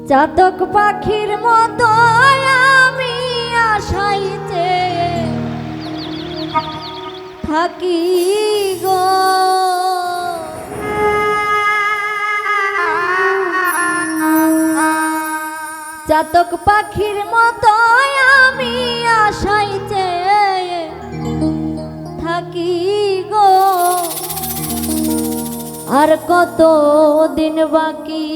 চাতক পাখির মতো আমি আশাইতে থাকি গো। চাতক পাখির মতো আমি আশাইতে থাকি গো। আর কত দিন বাকি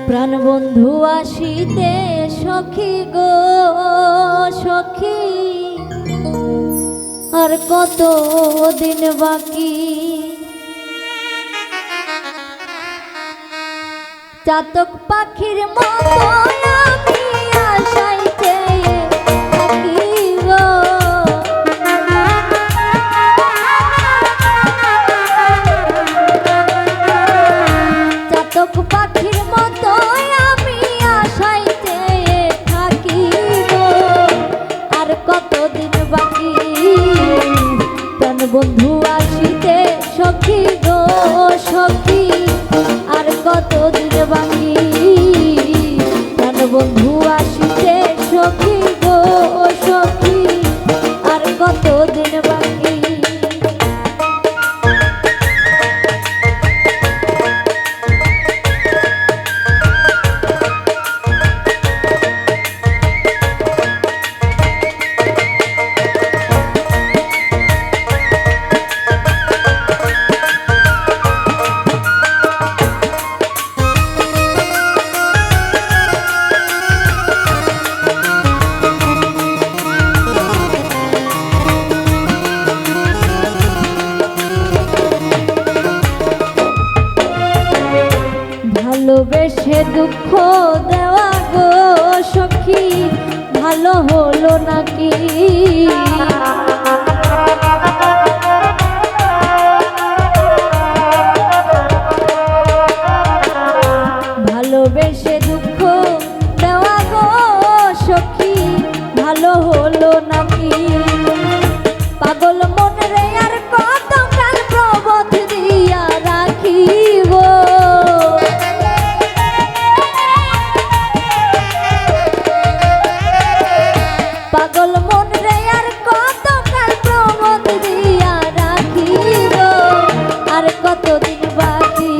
প্রাণ বন্ধু আসিতে সখী গো সখী। আর কত দিন বাকি চাতক পাখির মতো আমি আশাইতে থাকি গো। চাতক পাখির মতো আমি আশাইতে থাকি গো। আর কত দিন বাকি প্রাণ বন্ধু আসিতে সখী গো সখী। আর কত দিন বাকি প্রাণ বন্ধু আসিতে সখী গো সখী। আর কত দিন বাকি ভালোবেসে দুঃখ দেওয়া গো সখী ভালো হলো নাকি? ভালোবেসে দুঃখ দেওয়া গো সখী ভালো হলো নাকি? পাগল মনে রে আর কত কাল প্রবোধ দিয়া রাখিব। পাগল মন রে আর কত কাল প্রবোধ দিয়া রাখিব। আর কত দিন বাকি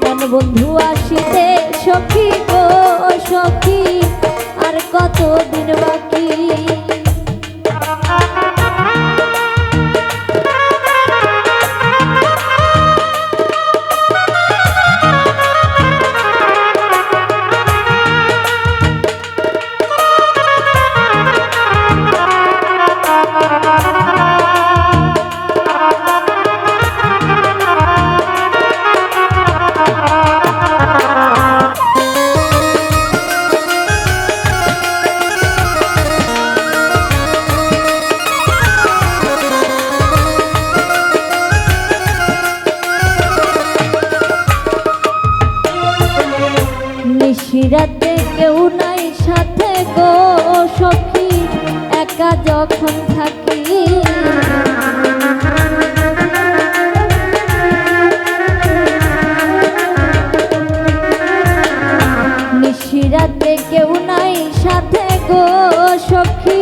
প্রাণ বন্ধু আসিতে সখী গো সখী। আর কত দিন বাকি নিশিরাতে কেউ নাই সাথে গো সখী একা যখন থাকি। নিশিরাতে কেউ নাই সাথে গো সখী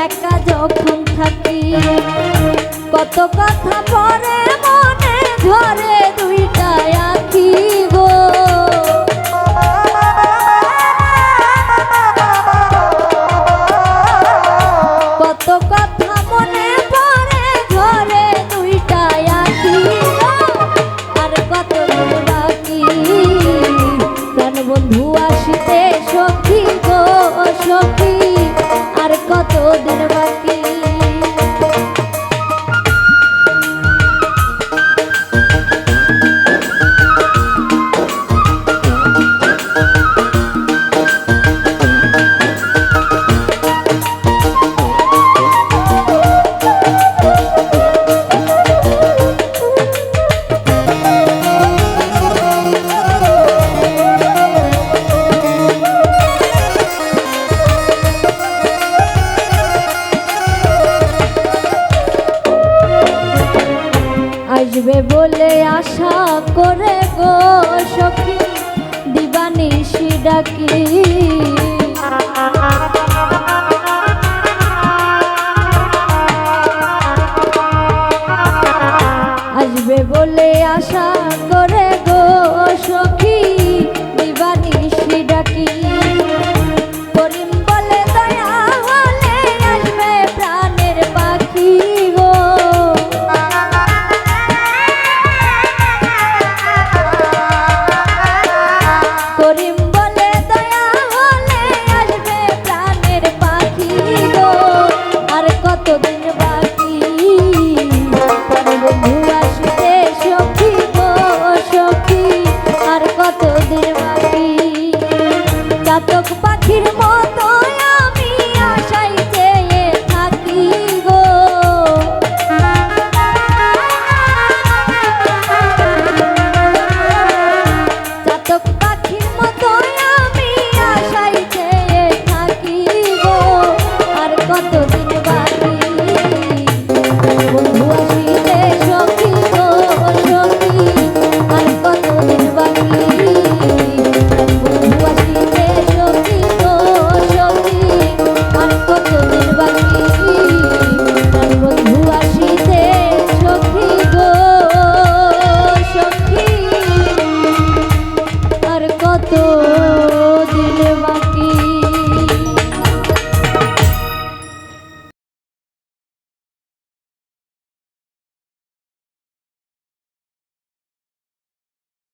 একা যখন থাকি। কত কথা পরে মনে ধরে দুইটা আঁখি গো। কত কথা মনে পড়ে ধরে দুইটা আঁখি গো। আর কত দিন বাকি প্রাণ বন্ধু আসিতে সখী গো সখী। আর কত দিন বাকি আশা করে গো সখী দিবানিশি ডাকি আসবে বলে আশা করে গো সখী দিবানিশি ডাকি করিম বলে দয়া হলে আসবে প্রাণের পাখি গো করিম বলে দয়া হলে আসবে প্রাণের পাখি গো আর কতদিন